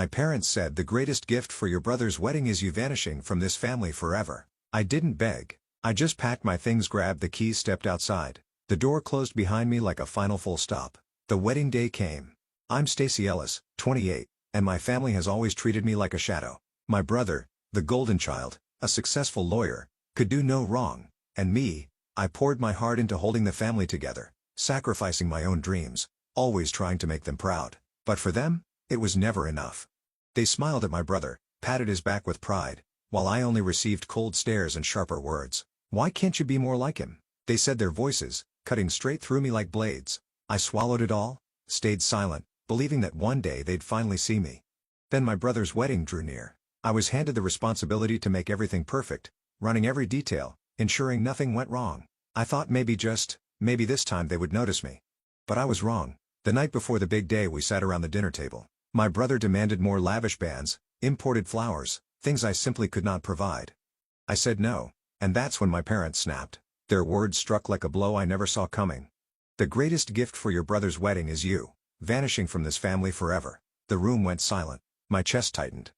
My parents said the greatest gift for your brother's wedding is you vanishing from this family forever. I didn't beg. I just packed my things, grabbed the keys, stepped outside. The door closed behind me like a final full stop. The wedding day came. I'm Stacy Ellis, 28, and my family has always treated me like a shadow. My brother, the golden child, a successful lawyer, could do no wrong, and me, I poured my heart into holding the family together, sacrificing my own dreams, always trying to make them proud. But for them, it was never enough. They smiled at my brother, patted his back with pride, while I only received cold stares and sharper words. Why can't you be more like him? They said, their voices cutting straight through me like blades. I swallowed it all, stayed silent, believing that one day they'd finally see me. Then my brother's wedding drew near. I was handed the responsibility to make everything perfect, running every detail, ensuring nothing went wrong. I thought maybe this time they would notice me. But I was wrong. The night before the big day, we sat around the dinner table. My brother demanded more lavish bands, imported flowers, things I simply could not provide. I said no, and that's when my parents snapped. Their words struck like a blow I never saw coming. The greatest gift for your brother's wedding is you, vanishing from this family forever. The room went silent. My chest tightened.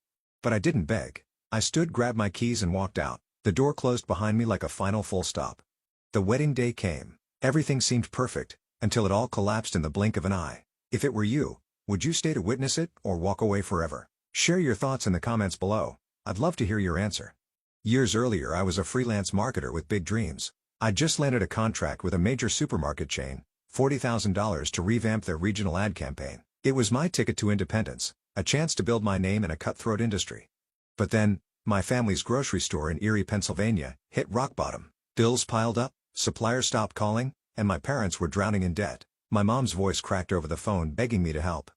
But I didn't beg. I stood, grabbed my keys and walked out. The door closed behind me like a final full stop. The wedding day came. Everything seemed perfect, until it all collapsed in the blink of an eye. If it were you, would you stay to witness it or walk away forever? Share your thoughts in the comments below. I'd love to hear your answer. Years earlier, I was a freelance marketer with big dreams. I'd just landed a contract with a major supermarket chain, $40,000 to revamp their regional ad campaign. It was my ticket to independence, a chance to build my name in a cutthroat industry. But then, my family's grocery store in Erie, Pennsylvania, hit rock bottom. Bills piled up, suppliers stopped calling, and my parents were drowning in debt. My mom's voice cracked over the phone begging me to help.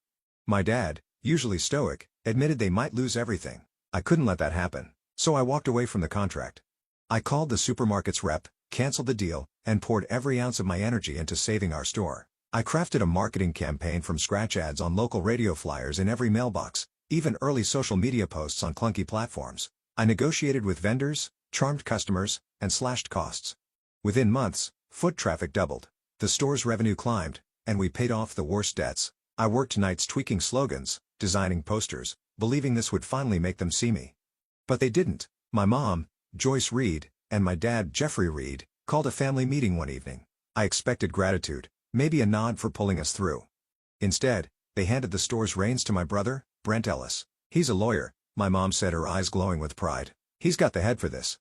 My dad, usually stoic, admitted they might lose everything. I couldn't let that happen, so I walked away from the contract. I called the supermarket's rep, canceled the deal, and poured every ounce of my energy into saving our store. I crafted a marketing campaign from scratch, ads on local radio, flyers in every mailbox, even early social media posts on clunky platforms. I negotiated with vendors, charmed customers, and slashed costs. Within months, foot traffic doubled, the store's revenue climbed, and we paid off the worst debts. I worked nights tweaking slogans, designing posters, believing this would finally make them see me. But they didn't. My mom, Joyce Reed, and my dad, Jeffrey Reed, called a family meeting one evening. I expected gratitude, maybe a nod for pulling us through. Instead, they handed the store's reins to my brother, Brent Ellis. He's a lawyer, my mom said, her eyes glowing with pride. He's got the head for this.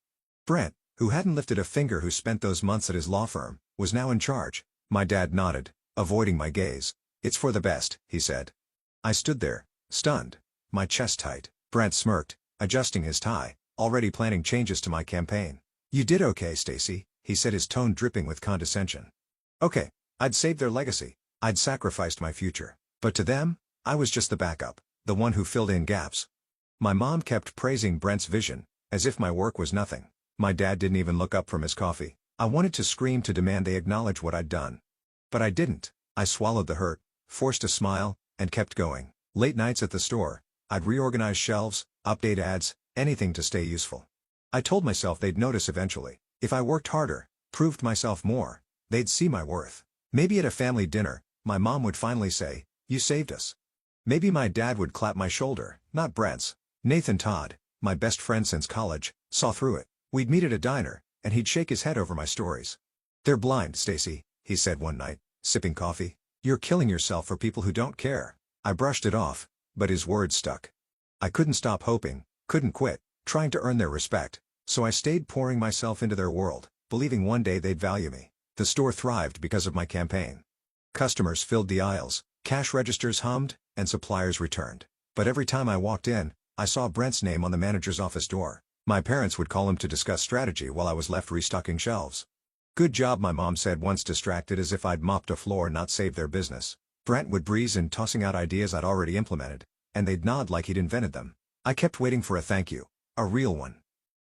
Brent, who hadn't lifted a finger, who spent those months at his law firm, was now in charge. My dad nodded, avoiding my gaze. It's for the best, he said. I stood there, stunned, my chest tight. Brent smirked, adjusting his tie, already planning changes to my campaign. You did okay, Stacy, he said, his tone dripping with condescension. Okay, I'd saved their legacy. I'd sacrificed my future. But to them, I was just the backup, the one who filled in gaps. My mom kept praising Brent's vision, as if my work was nothing. My dad didn't even look up from his coffee. I wanted to scream, to demand they acknowledge what I'd done. But I didn't. I swallowed the hurt, forced a smile, and kept going. Late nights at the store, I'd reorganize shelves, update ads, anything to stay useful. I told myself they'd notice eventually. If I worked harder, proved myself more, they'd see my worth. Maybe at a family dinner, my mom would finally say, "You saved us." Maybe my dad would clap my shoulder, not Brent's. Nathan Todd, my best friend since college, saw through it. We'd meet at a diner, and he'd shake his head over my stories. "They're blind, Stacy," he said one night, sipping coffee. "You're killing yourself for people who don't care." I brushed it off, but his words stuck. I couldn't stop hoping, couldn't quit, trying to earn their respect. So I stayed, pouring myself into their world, believing one day they'd value me. The store thrived because of my campaign. Customers filled the aisles, cash registers hummed, and suppliers returned. But every time I walked in, I saw Brent's name on the manager's office door. My parents would call him to discuss strategy while I was left restocking shelves. "Good job," my mom said once, distracted as if I'd mopped a floor, not saved their business. Brent would breeze in, tossing out ideas I'd already implemented, and they'd nod like he'd invented them. I kept waiting for a thank you, a real one.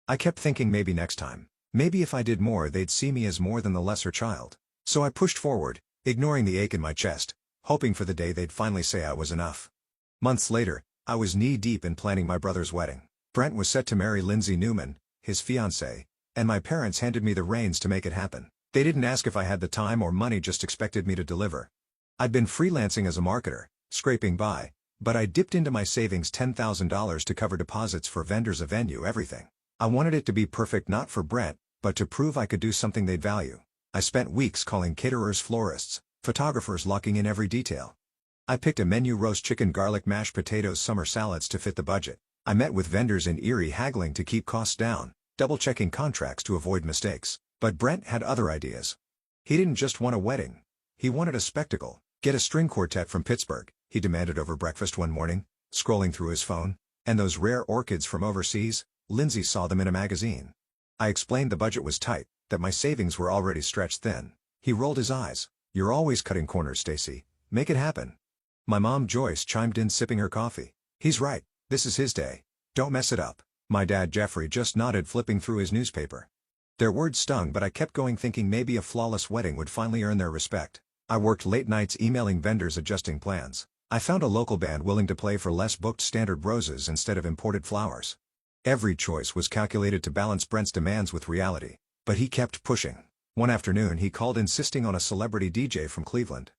I kept thinking maybe next time, maybe if I did more they'd see me as more than the lesser child. So I pushed forward, ignoring the ache in my chest, hoping for the day they'd finally say I was enough. Months later, I was knee-deep in planning my brother's wedding. Brent was set to marry Lindsay Newman, his fiancée, and my parents handed me the reins to make it happen. They didn't ask if I had the time or money, just expected me to deliver. I'd been freelancing as a marketer, scraping by, But I dipped into my savings $10,000 to cover deposits for vendors, a venue, everything. I wanted it to be perfect, not for Brent, but to prove I could do something they'd value. I spent weeks calling caterers, florists, photographers, locking in every detail. I picked a menu: roast chicken, garlic, mashed potatoes, summer salads to fit the budget. I met with vendors in Erie, haggling to keep costs down, double-checking contracts to avoid mistakes. But Brent had other ideas. He didn't just want a wedding. He wanted a spectacle. "Get a string quartet from Pittsburgh," he demanded over breakfast one morning, scrolling through his phone. "And those rare orchids from overseas, Lindsay saw them in a magazine." I explained the budget was tight, that my savings were already stretched thin. He rolled his eyes. "You're always cutting corners, Stacy. Make it happen." My mom Joyce chimed in, sipping her coffee. "He's right. This is his day. Don't mess it up." My dad Jeffrey just nodded, flipping through his newspaper. Their words stung, but I kept going, thinking maybe a flawless wedding would finally earn their respect. I worked late nights emailing vendors, adjusting plans. I found a local band willing to play for less, booked standard roses instead of imported flowers. Every choice was calculated to balance Brent's demands with reality. But he kept pushing. One afternoon he called, insisting on a celebrity DJ from Cleveland.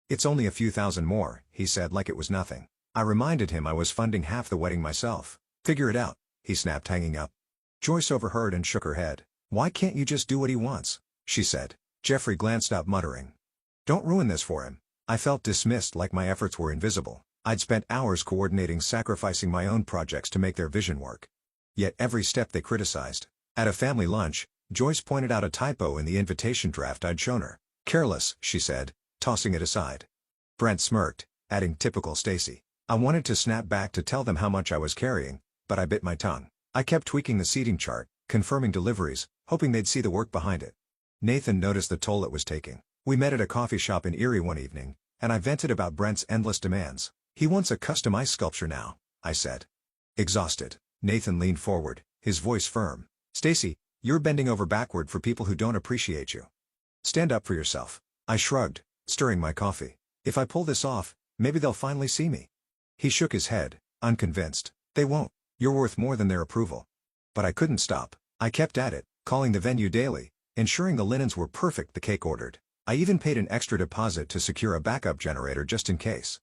"It's only a few thousand more," he said, like it was nothing. I reminded him I was funding half the wedding myself. "Figure it out," he snapped, hanging up. Joyce overheard and shook her head. "Why can't you just do what he wants?" she said. Jeffrey glanced up, muttering, "Don't ruin this for him." I felt dismissed, like my efforts were invisible. I'd spent hours coordinating, sacrificing my own projects to make their vision work. Yet every step they criticized. At a family lunch, Joyce pointed out a typo in the invitation draft I'd shown her. "Careless," she said, tossing it aside. Brent smirked, adding, "Typical Stacy." I wanted to snap back to tell them how much I was carrying, but I bit my tongue. I kept tweaking the seating chart, confirming deliveries, hoping they'd see the work behind it. Nathan noticed the toll it was taking. We met at a coffee shop in Erie one evening, and I vented about Brent's endless demands. "He wants a custom ice sculpture now," I said. Exhausted, Nathan leaned forward, his voice firm. "Stacy, you're bending over backward for people who don't appreciate you. Stand up for yourself." I shrugged, stirring my coffee. "If I pull this off, maybe they'll finally see me." He shook his head, unconvinced. "They won't. You're worth more than their approval." But I couldn't stop. I kept at it, calling the venue daily, ensuring the linens were perfect, the cake ordered. I even paid an extra deposit to secure a backup generator just in case.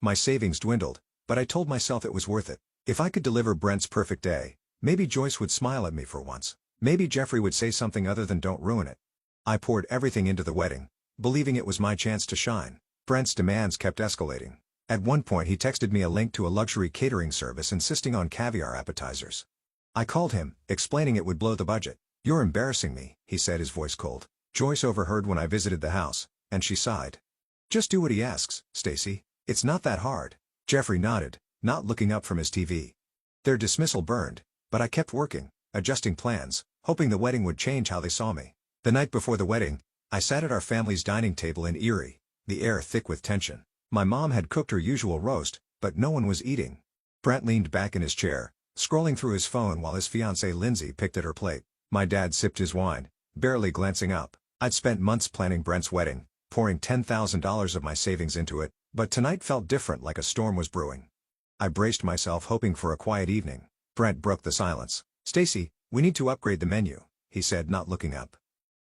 My savings dwindled, but I told myself it was worth it. If I could deliver Brent's perfect day, maybe Joyce would smile at me for once. Maybe Jeffrey would say something other than "Don't ruin it." I poured everything into the wedding, believing it was my chance to shine. Brent's demands kept escalating. At one point he texted me a link to a luxury catering service, insisting on caviar appetizers. I called him, explaining it would blow the budget. "You're embarrassing me," he said, his voice cold. Joyce overheard when I visited the house, and she sighed. "Just do what he asks, Stacy. It's not that hard." Jeffrey nodded, not looking up from his TV. Their dismissal burned, but I kept working, adjusting plans, hoping the wedding would change how they saw me. The night before the wedding, I sat at our family's dining table in Erie, the air thick with tension. My mom had cooked her usual roast, but no one was eating. Brent leaned back in his chair, scrolling through his phone while his fiancée Lindsay picked at her plate. My dad sipped his wine, barely glancing up. I'd spent months planning Brent's wedding, pouring $10,000 of my savings into it, but tonight felt different, like a storm was brewing. I braced myself, hoping for a quiet evening. Brent broke the silence. "Stacy, we need to upgrade the menu," he said, not looking up.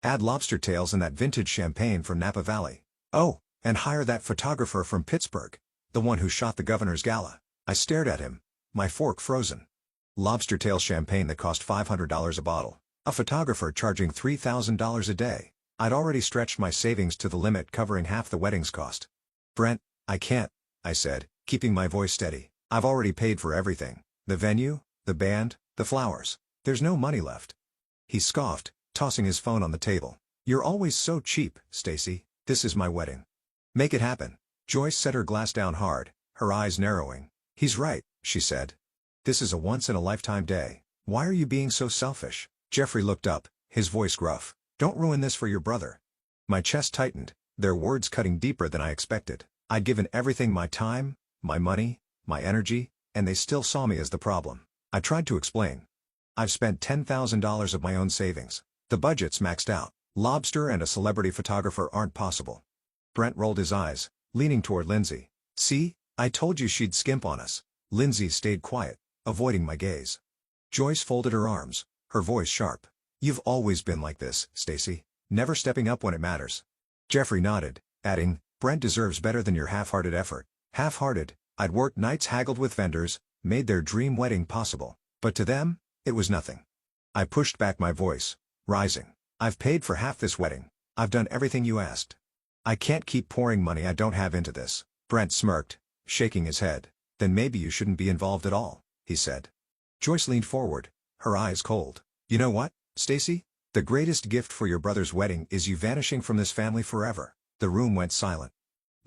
"Add lobster tails and that vintage champagne from Napa Valley. Oh, and hire that photographer from Pittsburgh, the one who shot the governor's gala." I stared at him, my fork frozen. Lobster tail champagne that cost $500 a bottle. A photographer charging $3,000 a day. I'd already stretched my savings to the limit, covering half the wedding's cost. "Brent, I can't," I said, keeping my voice steady. "I've already paid for everything. The venue, the band, the flowers. There's no money left." He scoffed, tossing his phone on the table. "You're always so cheap, Stacy. This is my wedding. Make it happen." Joyce set her glass down hard, her eyes narrowing. "He's right," she said. "This is a once-in-a-lifetime day. Why are you being so selfish?" Jeffrey looked up, his voice gruff. "Don't ruin this for your brother." My chest tightened, their words cutting deeper than I expected. I'd given everything: my time, my money, my energy, and they still saw me as the problem. I tried to explain. "I've spent $10,000 of my own savings. The budget's maxed out. Lobster and a celebrity photographer aren't possible." Brent rolled his eyes, leaning toward Lindsay. "See, I told you she'd skimp on us." Lindsay stayed quiet, avoiding my gaze. Joyce folded her arms, her voice sharp. "You've always been like this, Stacy, never stepping up when it matters." Jeffrey nodded, adding, "Brent deserves better than your half-hearted effort." "Half-hearted?" I'd worked nights, haggled with vendors, made their dream wedding possible, but to them, it was nothing. I pushed back my voice, rising. I've paid for half this wedding. I've done everything you asked. I can't keep pouring money I don't have into this. Brent smirked, shaking his head. Then maybe you shouldn't be involved at all, he said. Joyce leaned forward, her eyes cold. You know what, Stacy? The greatest gift for your brother's wedding is you vanishing from this family forever. The room went silent.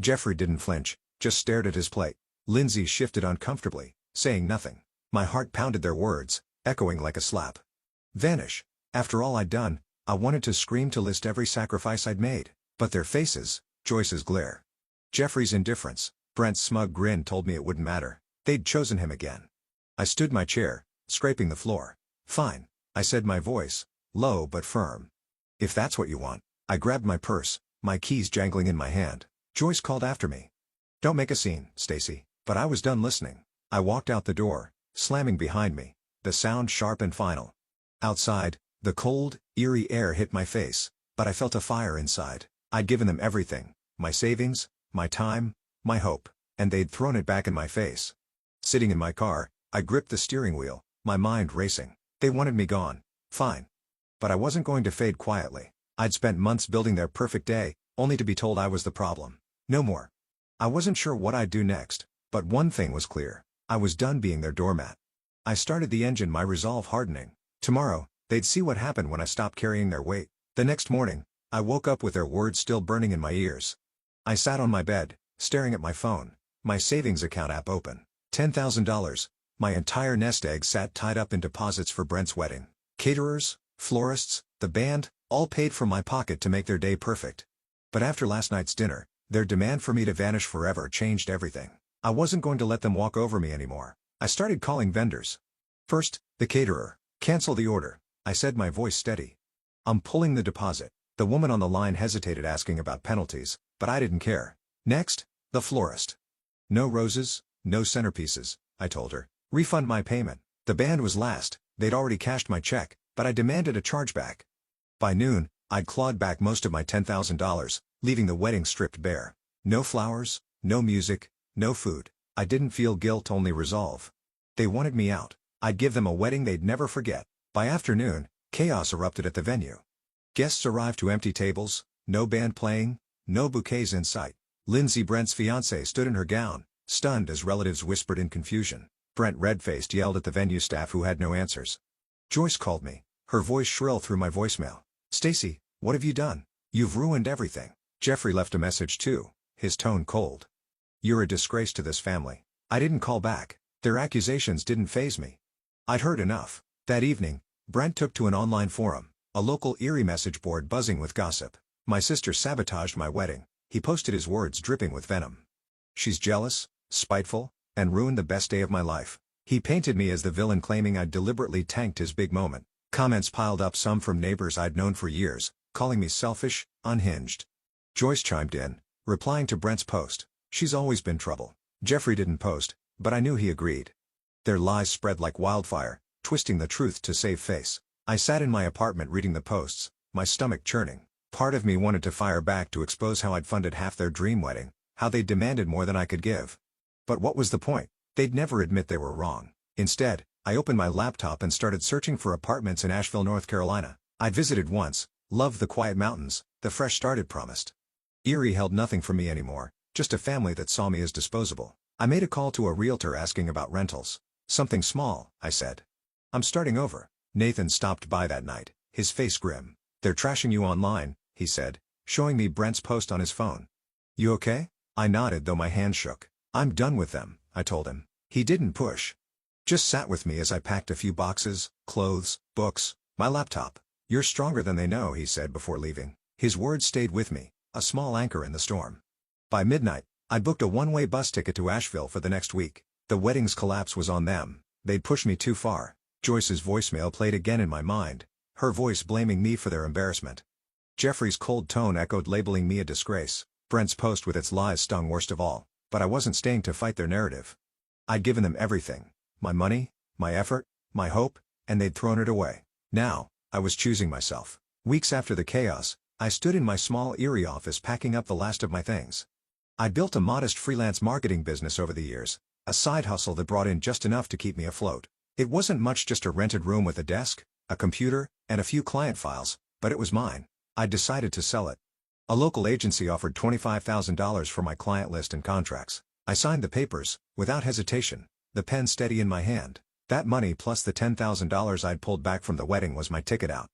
Jeffrey didn't flinch, just stared at his plate. Lindsay shifted uncomfortably, saying nothing. My heart pounded their words, echoing like a slap. Vanish. After all I'd done, I wanted to scream to list every sacrifice I'd made. But their faces, Joyce's glare, Jeffrey's indifference, Brent's smug grin told me it wouldn't matter. They'd chosen him again. I stood my chair, scraping the floor. Fine, I said, my voice low but firm. If that's what you want. I grabbed my purse, my keys jangling in my hand. Joyce called after me. Don't make a scene, Stacy. But I was done listening. I walked out the door, slamming behind me, the sound sharp and final. Outside, the cold, eerie air hit my face, but I felt a fire inside. I'd given them everything, my savings, my time, my hope, and they'd thrown it back in my face. Sitting in my car, I gripped the steering wheel, my mind racing. They wanted me gone. Fine. But I wasn't going to fade quietly. I'd spent months building their perfect day, only to be told I was the problem. No more. I wasn't sure what I'd do next, but one thing was clear. I was done being their doormat. I started the engine, my resolve hardening. Tomorrow, they'd see what happened when I stopped carrying their weight. The next morning, I woke up with their words still burning in my ears. I sat on my bed, staring at my phone, my savings account app open. $10,000, my entire nest egg sat tied up in deposits for Brent's wedding. Caterers, florists, the band, all paid from my pocket to make their day perfect. But after last night's dinner, their demand for me to vanish forever changed everything. I wasn't going to let them walk over me anymore. I started calling vendors. First, the caterer. Cancel the order, I said, my voice steady. I'm pulling the deposit. The woman on the line hesitated, asking about penalties, but I didn't care. Next, the florist. No roses, no centerpieces, I told her. Refund my payment. The band was last. They'd already cashed my check, but I demanded a chargeback. By noon, I'd clawed back most of my $10,000, leaving the wedding stripped bare. No flowers, no music, no food. I didn't feel guilt, only resolve. They wanted me out. I'd give them a wedding they'd never forget. By afternoon, chaos erupted at the venue. Guests arrived to empty tables, no band playing, no bouquets in sight. Lindsay, Brent's fiancée, stood in her gown, stunned as relatives whispered in confusion. Brent, red-faced, yelled at the venue staff who had no answers. Joyce called me, her voice shrill through my voicemail. Stacy, what have you done? You've ruined everything. Jeffrey left a message too, his tone cold. You're a disgrace to this family. I didn't call back. Their accusations didn't faze me. I'd heard enough. That evening, Brent took to an online forum, a local Erie message board buzzing with gossip. My sister sabotaged my wedding, he posted, his words dripping with venom. She's jealous, spiteful, and ruined the best day of my life. He painted me as the villain, claiming I'd deliberately tanked his big moment. Comments piled up, some from neighbors I'd known for years, calling me selfish, unhinged. Joyce chimed in, replying to Brent's post. She's always been trouble. Jeffrey didn't post, but I knew he agreed. Their lies spread like wildfire, twisting the truth to save face. I sat in my apartment reading the posts, my stomach churning. Part of me wanted to fire back, to expose how I'd funded half their dream wedding, how they demanded more than I could give. But what was the point? They'd never admit they were wrong. Instead, I opened my laptop and started searching for apartments in Asheville, North Carolina. I'd visited once, loved the quiet mountains, the fresh start it promised. Erie held nothing for me anymore, just a family that saw me as disposable. I made a call to a realtor asking about rentals. Something small, I said. I'm starting over. Nathan stopped by that night, his face grim. They're trashing you online, he said, showing me Brent's post on his phone. You okay? I nodded, though my hand shook. I'm done with them, I told him. He didn't push. Just sat with me as I packed a few boxes, clothes, books, my laptop. You're stronger than they know, he said before leaving. His words stayed with me, a small anchor in the storm. By midnight, I'd booked a one-way bus ticket to Asheville for the next week. The wedding's collapse was on them. They'd pushed me too far. Joyce's voicemail played again in my mind, her voice blaming me for their embarrassment. Jeffrey's cold tone echoed, labeling me a disgrace. Brent's post with its lies stung worst of all, but I wasn't staying to fight their narrative. I'd given them everything, my money, my effort, my hope, and they'd thrown it away. Now, I was choosing myself. Weeks after the chaos, I stood in my small Erie office packing up the last of my things. I built a modest freelance marketing business over the years, a side hustle that brought in just enough to keep me afloat. It wasn't much, just a rented room with a desk, a computer, and a few client files, but it was mine. I decided to sell it. A local agency offered $25,000 for my client list and contracts. I signed the papers, without hesitation, the pen steady in my hand. That money plus the $10,000 I'd pulled back from the wedding was my ticket out.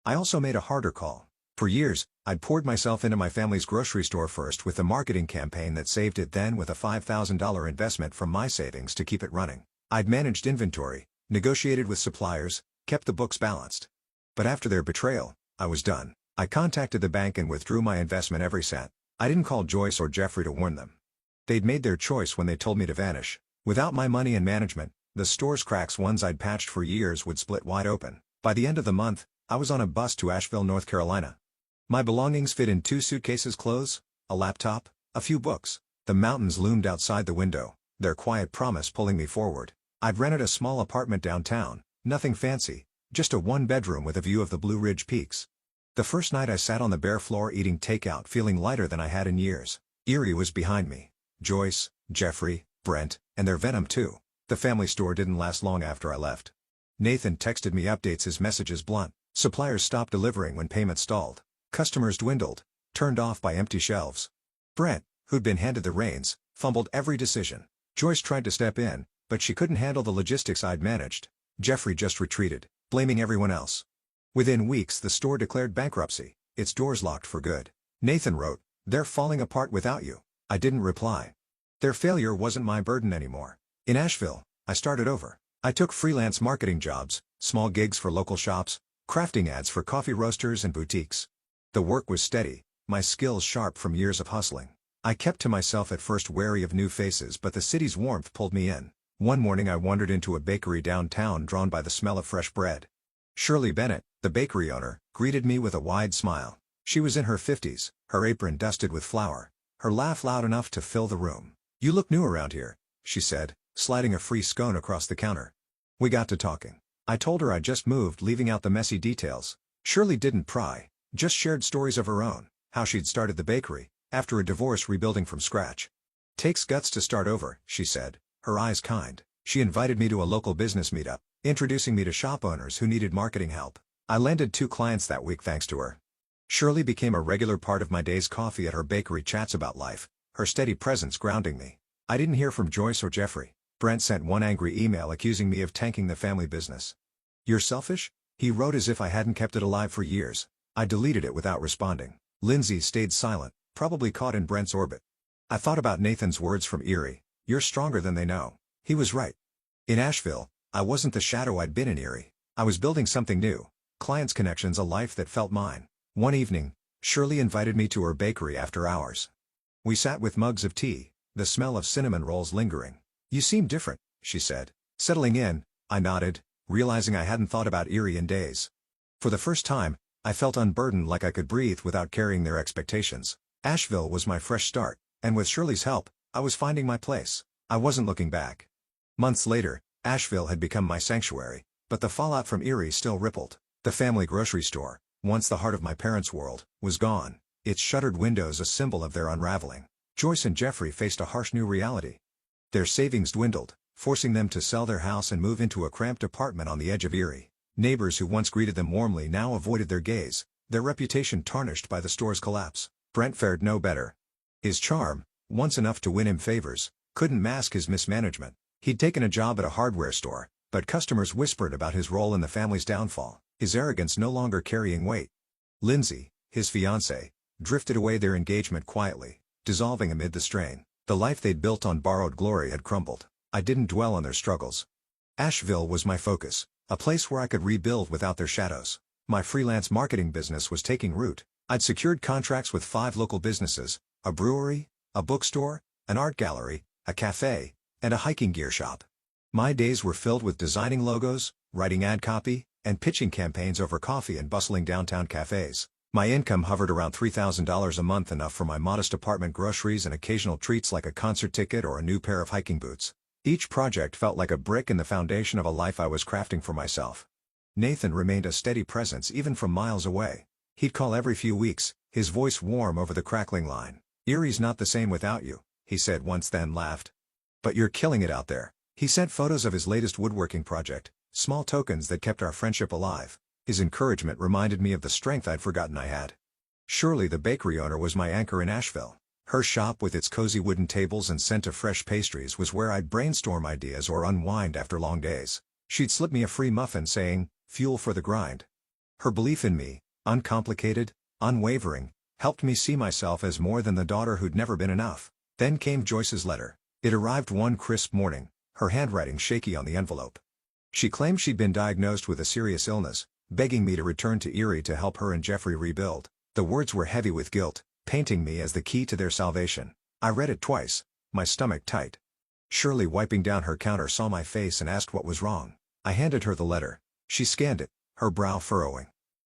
I also made a harder call. For years, I'd poured myself into my family's grocery store first with a marketing campaign that saved it, then with a $5,000 investment from my savings to keep it running. I'd managed inventory, negotiated with suppliers, kept the books balanced. But after their betrayal, I was done. I contacted the bank and withdrew my investment, every cent. I didn't call Joyce or Jeffrey to warn them. They'd made their choice when they told me to vanish. Without my money and management, the store's cracks, ones I'd patched for years, would split wide open. By the end of the month, I was on a bus to Asheville, North Carolina. My belongings fit in 2 suitcases: clothes, a laptop, a few books. The mountains loomed outside the window, their quiet promise pulling me forward. I'd rented a small apartment downtown, nothing fancy, just a 1-bedroom with a view of the Blue Ridge Peaks. The first night I sat on the bare floor eating takeout, feeling lighter than I had in years. Erie was behind me. Joyce, Jeffrey, Brent, and their venom too. The family store didn't last long after I left. Nathan texted me updates, his messages blunt. Suppliers stopped delivering when payments stalled. Customers dwindled, turned off by empty shelves. Brent, who'd been handed the reins, fumbled every decision. Joyce tried to step in, but she couldn't handle the logistics I'd managed. Jeffrey just retreated, blaming everyone else. Within weeks the store declared bankruptcy, its doors locked for good. Nathan wrote, "They're falling apart without you." I didn't reply. Their failure wasn't my burden anymore. In Asheville, I started over. I took freelance marketing jobs, small gigs for local shops, crafting ads for coffee roasters and boutiques. The work was steady, my skills sharp from years of hustling. I kept to myself at first, wary of new faces, but the city's warmth pulled me in. One morning I wandered into a bakery downtown, drawn by the smell of fresh bread. Shirley Bennett, the bakery owner, greeted me with a wide smile. She was in her 50s, her apron dusted with flour, her laugh loud enough to fill the room. "You look new around here," she said, sliding a free scone across the counter. We got to talking. I told her I'd just moved, leaving out the messy details. Shirley didn't pry, just shared stories of her own, how she'd started the bakery, after a divorce, rebuilding from scratch. "Takes guts to start over," she said, her eyes kind. She invited me to a local business meetup, introducing me to shop owners who needed marketing help. I landed 2 clients that week thanks to her. Shirley became a regular part of my day's coffee at her bakery chats about life, her steady presence grounding me. I didn't hear from Joyce or Jeffrey. Brent sent one angry email accusing me of tanking the family business. "You're selfish?" he wrote, as if I hadn't kept it alive for years. I deleted it without responding. Lindsay stayed silent, probably caught in Brent's orbit. I thought about Nathan's words from Erie, "You're stronger than they know." He was right. In Asheville, I wasn't the shadow I'd been in Erie. I was building something new, clients, connections, a life that felt mine. One evening, Shirley invited me to her bakery after hours. We sat with mugs of tea, the smell of cinnamon rolls lingering. "You seem different," she said. "Settling in," I nodded, realizing I hadn't thought about Erie in days. For the first time, I felt unburdened, like I could breathe without carrying their expectations. Asheville was my fresh start, and with Shirley's help, I was finding my place. I wasn't looking back. Months later, Asheville had become my sanctuary, but the fallout from Erie still rippled. The family grocery store, once the heart of my parents' world, was gone, its shuttered windows a symbol of their unraveling. Joyce and Jeffrey faced a harsh new reality. Their savings dwindled, forcing them to sell their house and move into a cramped apartment on the edge of Erie. Neighbors who once greeted them warmly now avoided their gaze, their reputation tarnished by the store's collapse. Brent fared no better. His charm, once enough to win him favors, couldn't mask his mismanagement. He'd taken a job at a hardware store, but customers whispered about his role in the family's downfall, his arrogance no longer carrying weight. Lindsay, his fiancée, drifted away, their engagement quietly, dissolving amid the strain. The life they'd built on borrowed glory had crumbled. I didn't dwell on their struggles. Asheville was my focus, a place where I could rebuild without their shadows. My freelance marketing business was taking root. I'd secured contracts with 5 local businesses, a brewery, a bookstore, an art gallery, a cafe, and a hiking gear shop. My days were filled with designing logos, writing ad copy, and pitching campaigns over coffee in bustling downtown cafes. My income hovered around $3,000 a month, enough for my modest apartment groceries and occasional treats like a concert ticket or a new pair of hiking boots. Each project felt like a brick in the foundation of a life I was crafting for myself. Nathan remained a steady presence even from miles away. He'd call every few weeks, his voice warm over the crackling line. "Erie's not the same without you," he said once, then laughed. "But you're killing it out there." He sent photos of his latest woodworking project, small tokens that kept our friendship alive. His encouragement reminded me of the strength I'd forgotten I had. Surely the bakery owner was my anchor in Asheville. Her shop with its cozy wooden tables and scent of fresh pastries was where I'd brainstorm ideas or unwind after long days. She'd slip me a free muffin saying, "Fuel for the grind." Her belief in me, uncomplicated, unwavering, helped me see myself as more than the daughter who'd never been enough. Then came Joyce's letter. It arrived one crisp morning, her handwriting shaky on the envelope. She claimed she'd been diagnosed with a serious illness, begging me to return to Erie to help her and Jeffrey rebuild. The words were heavy with guilt, painting me as the key to their salvation. I read it twice, my stomach tight. Shirley, wiping down her counter, saw my face and asked what was wrong. I handed her the letter. She scanned it, her brow furrowing.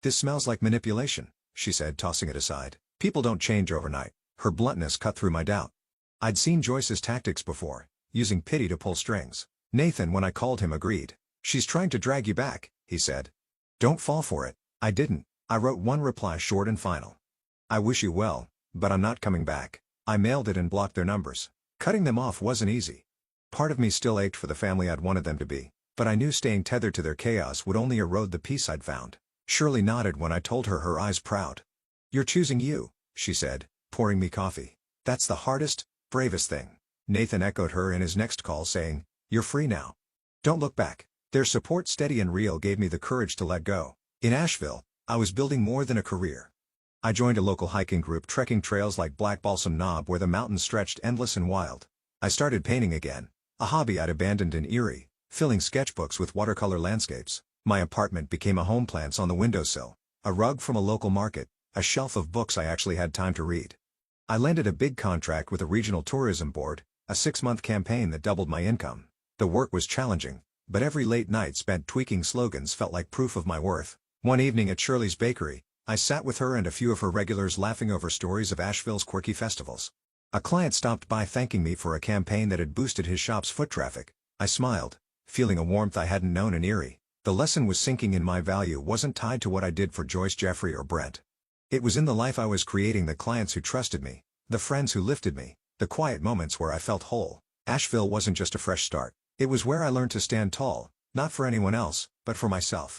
"This smells like manipulation," she said, tossing it aside. "People don't change overnight." Her bluntness cut through my doubt. I'd seen Joyce's tactics before, using pity to pull strings. Nathan, when I called him, agreed. "She's trying to drag you back," he said. "Don't fall for it." I didn't. I wrote one reply, short and final. "I wish you well, but I'm not coming back." I mailed it and blocked their numbers. Cutting them off wasn't easy. Part of me still ached for the family I'd wanted them to be, but I knew staying tethered to their chaos would only erode the peace I'd found. Shirley nodded when I told her, her eyes proud. "You're choosing you," she said, pouring me coffee. "That's the hardest, bravest thing." Nathan echoed her in his next call, saying, "You're free now. Don't look back." Their support, steady and real, gave me the courage to let go. In Asheville, I was building more than a career. I joined a local hiking group, trekking trails like Black Balsam Knob where the mountains stretched endless and wild. I started painting again, a hobby I'd abandoned in Erie, filling sketchbooks with watercolor landscapes. My apartment became a home, plants on the windowsill, a rug from a local market, a shelf of books I actually had time to read. I landed a big contract with a regional tourism board, a 6-month campaign that doubled my income. The work was challenging, but every late night spent tweaking slogans felt like proof of my worth. One evening at Shirley's bakery, I sat with her and a few of her regulars, laughing over stories of Asheville's quirky festivals. A client stopped by thanking me for a campaign that had boosted his shop's foot traffic. I smiled, feeling a warmth I hadn't known in Erie. The lesson was sinking in. My value wasn't tied to what I did for Joyce, Jeffrey, or Brent. It was in the life I was creating, the clients who trusted me, the friends who lifted me, the quiet moments where I felt whole. Asheville wasn't just a fresh start. It was where I learned to stand tall, not for anyone else, but for myself.